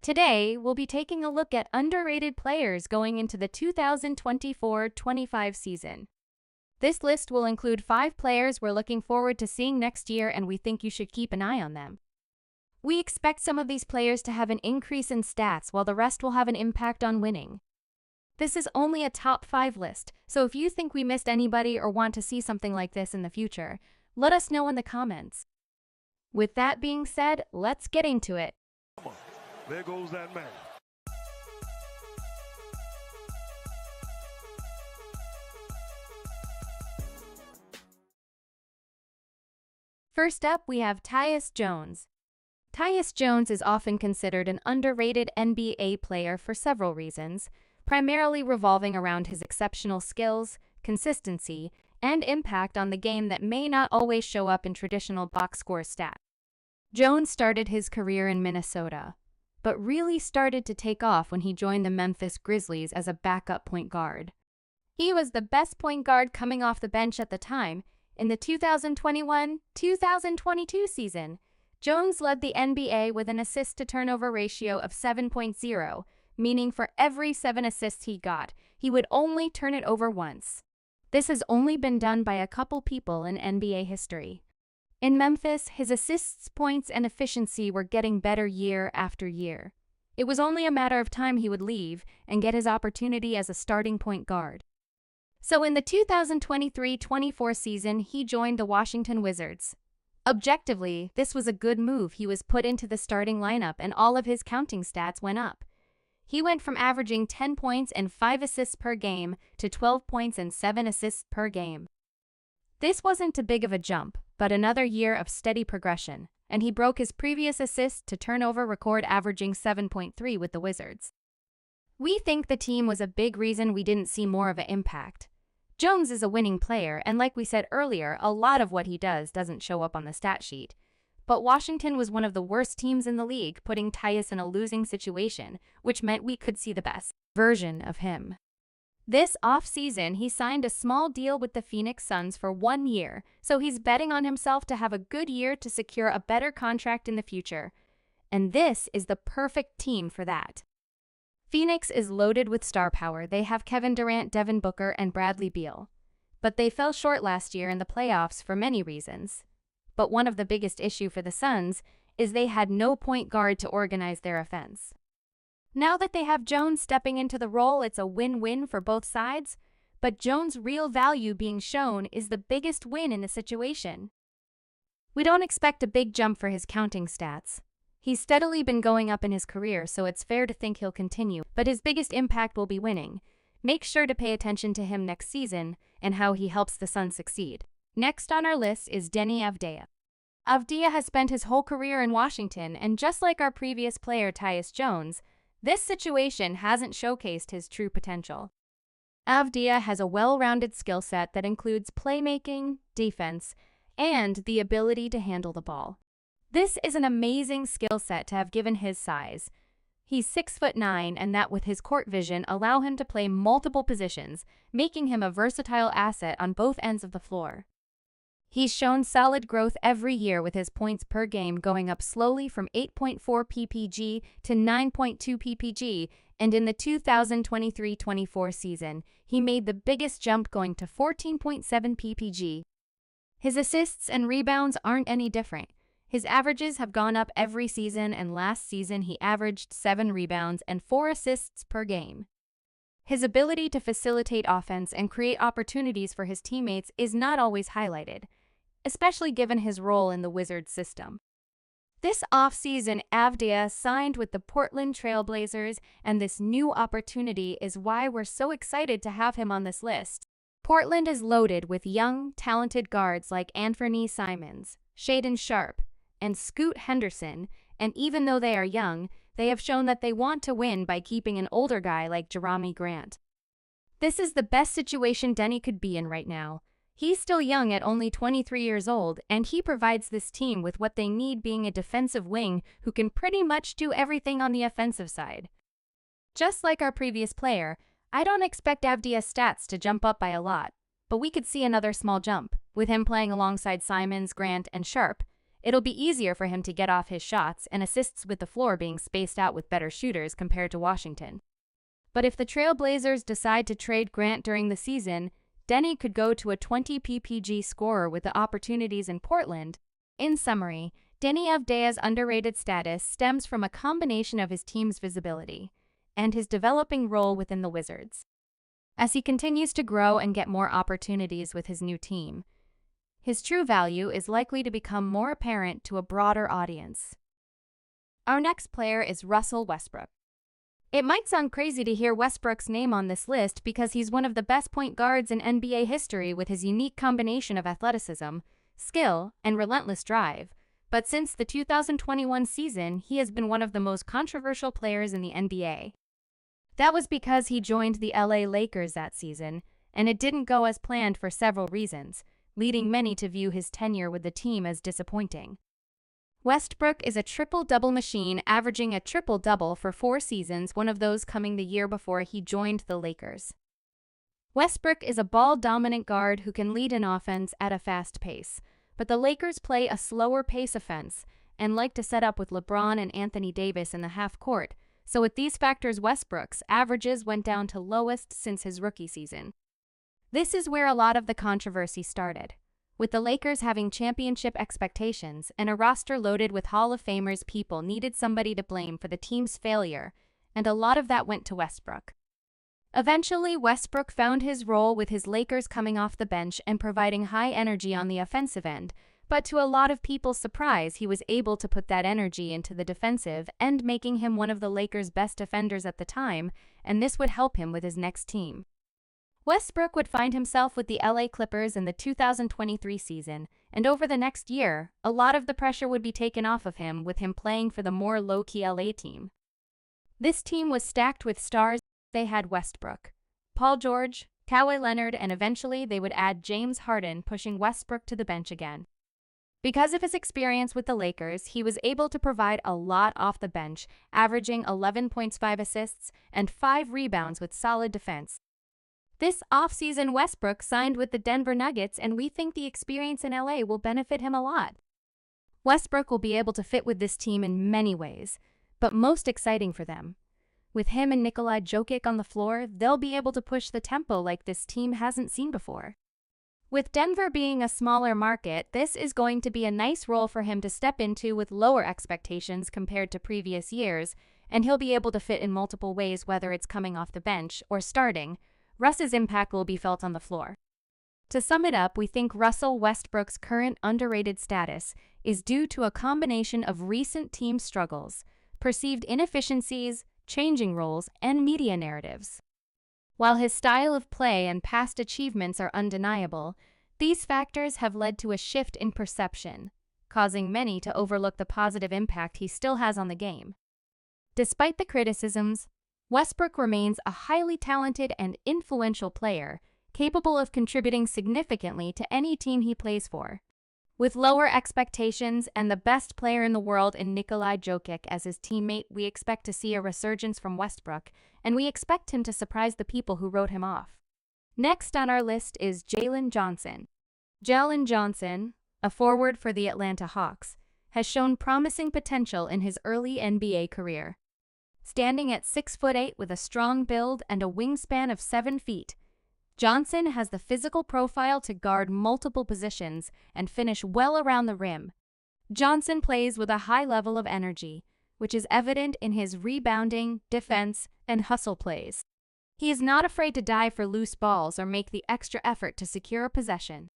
Today, we'll be taking a look at underrated players going into the 2024-25 season. This list will include 5 players we're looking forward to seeing next year and we think you should keep an eye on them. We expect some of these players to have an increase in stats while the rest will have an impact on winning. This is only a top 5 list, so if you think we missed anybody or want to see something like this in the future, let us know in the comments. With that being said, let's get into it. There goes that man. First up, we have Tyus Jones. Tyus Jones is often considered an underrated NBA player for several reasons, primarily revolving around his exceptional skills, consistency, and impact on the game that may not always show up in traditional box score stats. Jones started his career in Minnesota, but really started to take off when he joined the Memphis Grizzlies as a backup point guard. He was the best point guard coming off the bench at the time. In the 2021-2022 season, Jones led the NBA with an assist-to-turnover ratio of 7.0, meaning for every 7 assists he got, he would only turn it over once. This has only been done by a couple people in NBA history. In Memphis, his assists, points, and efficiency were getting better year after year. It was only a matter of time he would leave and get his opportunity as a starting point guard. So in the 2023-24 season, he joined the Washington Wizards. Objectively, this was a good move. He was put into the starting lineup and all of his counting stats went up. He went from averaging 10 points and 5 assists per game to 12 points and 7 assists per game. This wasn't too big of a jump, but another year of steady progression, and he broke his previous assist-to-turnover record averaging 7.3 with the Wizards. We think the team was a big reason we didn't see more of an impact. Jones is a winning player, and like we said earlier, a lot of what he does doesn't show up on the stat sheet. But Washington was one of the worst teams in the league, putting Tyus in a losing situation, which meant we could see the best version of him. This off-season, he signed a small deal with the Phoenix Suns for 1 year, so he's betting on himself to have a good year to secure a better contract in the future. And this is the perfect team for that. Phoenix is loaded with star power. They have Kevin Durant, Devin Booker, and Bradley Beal. But they fell short last year in the playoffs for many reasons. But one of the biggest issues for the Suns is they had no point guard to organize their offense. Now that they have Jones stepping into the role, it's a win-win for both sides, but Jones' real value being shown is the biggest win in the situation. We don't expect a big jump for his counting stats. He's steadily been going up in his career, so it's fair to think he'll continue, but his biggest impact will be winning. Make sure to pay attention to him next season and how he helps the Suns succeed. Next on our list is Deni Avdija. Avdija has spent his whole career in Washington, and just like our previous player Tyus Jones, this situation hasn't showcased his true potential. Avdija has a well-rounded skill set that includes playmaking, defense, and the ability to handle the ball. This is an amazing skill set to have given his size. He's 6'9", and that with his court vision allow him to play multiple positions, making him a versatile asset on both ends of the floor. He's shown solid growth every year with his points per game going up slowly from 8.4 ppg to 9.2 ppg, and in the 2023-24 season, he made the biggest jump going to 14.7 ppg. His assists and rebounds aren't any different. His averages have gone up every season, and last season he averaged 7 rebounds and 4 assists per game. His ability to facilitate offense and create opportunities for his teammates is not always highlighted, especially given his role in the Wizards system. This offseason, Avdija signed with the Portland Trail Blazers, and this new opportunity is why we're so excited to have him on this list. Portland is loaded with young, talented guards like Anthony Simons, Shaedon Sharpe, and Scoot Henderson, and even though they are young, they have shown that they want to win by keeping an older guy like Jerami Grant. This is the best situation Deni could be in right now. He's still young at only 23 years old, and he provides this team with what they need, being a defensive wing who can pretty much do everything on the offensive side. Just like our previous player, I don't expect Avdija's stats to jump up by a lot, but we could see another small jump, with him playing alongside Simons, Grant, and Sharpe, It'll be easier for him to get off his shots and assists with the floor being spaced out with better shooters compared to Washington. But if the Trailblazers decide to trade Grant during the season, Denny could go to a 20 PPG scorer with the opportunities in Portland. In summary, Denny Avdia's underrated status stems from a combination of his team's visibility and his developing role within the Wizards. As he continues to grow and get more opportunities with his new team, his true value is likely to become more apparent to a broader audience. Our next player is Russell Westbrook. It might sound crazy to hear Westbrook's name on this list because he's one of the best point guards in NBA history with his unique combination of athleticism, skill, and relentless drive. But since the 2021 season, he has been one of the most controversial players in the NBA. That was because he joined the LA Lakers that season, and it didn't go as planned for several reasons, leading many to view his tenure with the team as disappointing. Westbrook is a triple-double machine, averaging a triple-double for 4 seasons, one of those coming the year before he joined the Lakers. Westbrook is a ball-dominant guard who can lead an offense at a fast pace, but the Lakers play a slower-pace offense and like to set up with LeBron and Anthony Davis in the half-court, so with these factors, Westbrook's averages went down to lowest since his rookie season. This is where a lot of the controversy started, with the Lakers having championship expectations and a roster loaded with Hall of Famers. People needed somebody to blame for the team's failure, and a lot of that went to Westbrook. Eventually, Westbrook found his role with his Lakers coming off the bench and providing high energy on the offensive end, but to a lot of people's surprise, he was able to put that energy into the defensive end, making him one of the Lakers' best defenders at the time, and this would help him with his next team. Westbrook would find himself with the LA Clippers in the 2023 season, and over the next year, a lot of the pressure would be taken off of him with him playing for the more low-key LA team. This team was stacked with stars. They had Westbrook, Paul George, Kawhi Leonard, and eventually they would add James Harden, pushing Westbrook to the bench again. Because of his experience with the Lakers, he was able to provide a lot off the bench, averaging 11.5 assists and 5 rebounds with solid defense. This offseason, Westbrook signed with the Denver Nuggets, and we think the experience in LA will benefit him a lot. Westbrook will be able to fit with this team in many ways, but most exciting for them, with him and Nikola Jokic on the floor, they'll be able to push the tempo like this team hasn't seen before. With Denver being a smaller market, this is going to be a nice role for him to step into with lower expectations compared to previous years, and he'll be able to fit in multiple ways, whether it's coming off the bench or starting. Russ's impact will be felt on the floor. To sum it up, we think Russell Westbrook's current underrated status is due to a combination of recent team struggles, perceived inefficiencies, changing roles, and media narratives. While his style of play and past achievements are undeniable, these factors have led to a shift in perception, causing many to overlook the positive impact he still has on the game. Despite the criticisms, Westbrook remains a highly talented and influential player, capable of contributing significantly to any team he plays for. With lower expectations and the best player in the world in Nikola Jokic as his teammate, we expect to see a resurgence from Westbrook, and we expect him to surprise the people who wrote him off. Next on our list is Jalen Johnson. Jalen Johnson, a forward for the Atlanta Hawks, has shown promising potential in his early NBA career. Standing at 6'8" with a strong build and a wingspan of 7 feet, Johnson has the physical profile to guard multiple positions and finish well around the rim. Johnson plays with a high level of energy, which is evident in his rebounding, defense, and hustle plays. He is not afraid to dive for loose balls or make the extra effort to secure a possession.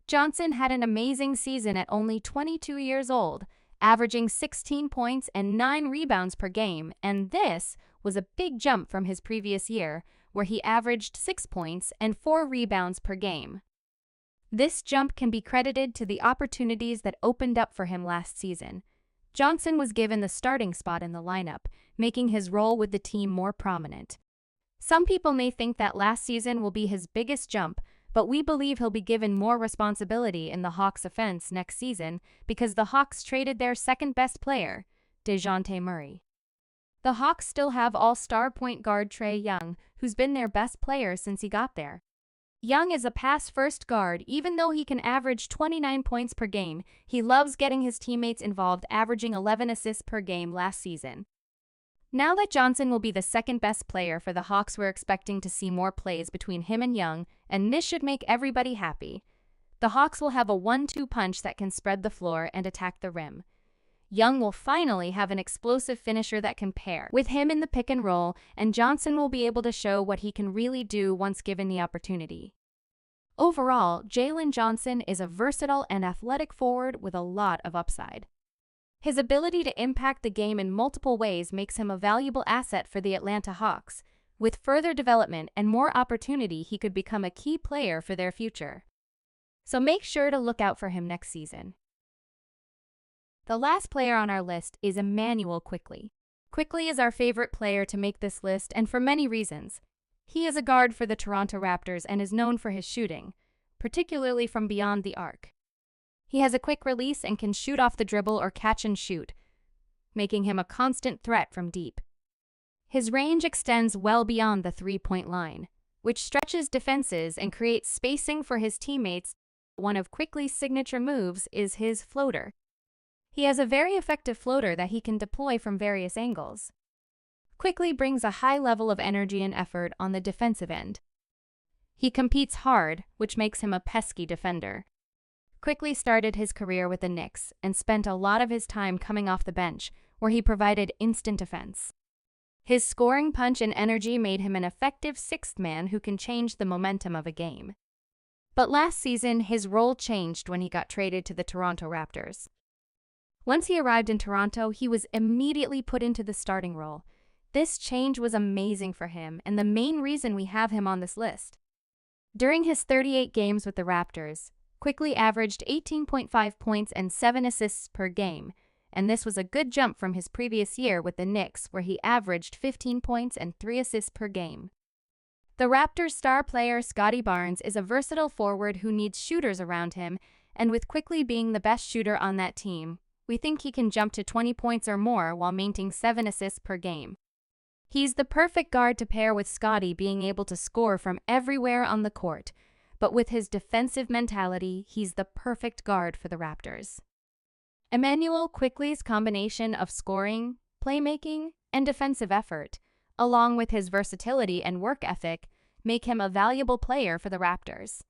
Johnson had an amazing season at only 22 years old, averaging 16 points and 9 rebounds per game, and this was a big jump from his previous year, where he averaged 6 points and 4 rebounds per game. This jump can be credited to the opportunities that opened up for him last season. Johnson was given the starting spot in the lineup, making his role with the team more prominent. Some people may think that last season will be his biggest jump, but we believe he'll be given more responsibility in the Hawks' offense next season because the Hawks traded their second-best player, DeJounte Murray. The Hawks still have all-star point guard Trae Young, who's been their best player since he got there. Young is a pass-first guard. Even though he can average 29 points per game, he loves getting his teammates involved, averaging 11 assists per game last season. Now that Johnson will be the second best player for the Hawks, we're expecting to see more plays between him and Young, and this should make everybody happy. The Hawks will have a 1-2 punch that can spread the floor and attack the rim. Young will finally have an explosive finisher that can pair with him in the pick and roll, and Johnson will be able to show what he can really do once given the opportunity. Overall, Jalen Johnson is a versatile and athletic forward with a lot of upside. His ability to impact the game in multiple ways makes him a valuable asset for the Atlanta Hawks. With further development and more opportunity, he could become a key player for their future. So make sure to look out for him next season. The last player on our list is Immanuel Quickley. Quickley is our favorite player to make this list, and for many reasons. He is a guard for the Toronto Raptors and is known for his shooting, particularly from beyond the arc. He has a quick release and can shoot off the dribble or catch and shoot, making him a constant threat from deep. His range extends well beyond the three-point line, which stretches defenses and creates spacing for his teammates. One of Quickley's signature moves is his floater. He has a very effective floater that he can deploy from various angles. Quickley brings a high level of energy and effort on the defensive end. He competes hard, which makes him a pesky defender. Quickley started his career with the Knicks and spent a lot of his time coming off the bench, where he provided instant defense. His scoring punch and energy made him an effective sixth man who can change the momentum of a game. But last season, his role changed when he got traded to the Toronto Raptors. Once he arrived in Toronto, he was immediately put into the starting role. This change was amazing for him, and the main reason we have him on this list. During his 38 games with the Raptors, Quickley averaged 18.5 points and 7 assists per game, and this was a good jump from his previous year with the Knicks, where he averaged 15 points and 3 assists per game. The Raptors' star player Scottie Barnes is a versatile forward who needs shooters around him, and with Quickley being the best shooter on that team, we think he can jump to 20 points or more while maintaining 7 assists per game. He's the perfect guard to pair with Scottie, being able to score from everywhere on the court, but with his defensive mentality, he's the perfect guard for the Raptors. Immanuel Quickley's combination of scoring, playmaking, and defensive effort, along with his versatility and work ethic, make him a valuable player for the Raptors.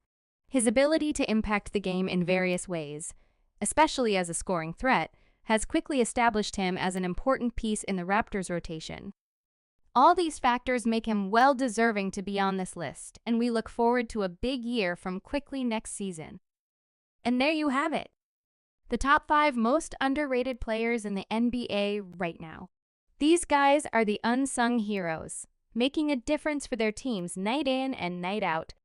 His ability to impact the game in various ways, especially as a scoring threat, has quickly established him as an important piece in the Raptors' rotation. All these factors make him well-deserving to be on this list, and we look forward to a big year from Quickley next season. And there you have it. The top 5 most underrated players in the NBA right now. These guys are the unsung heroes, making a difference for their teams night in and night out.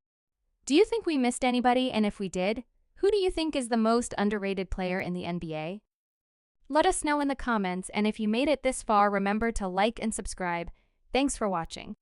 Do you think we missed anybody? And if we did, who do you think is the most underrated player in the NBA? Let us know in the comments, and if you made it this far, remember to like and subscribe. Thanks for watching.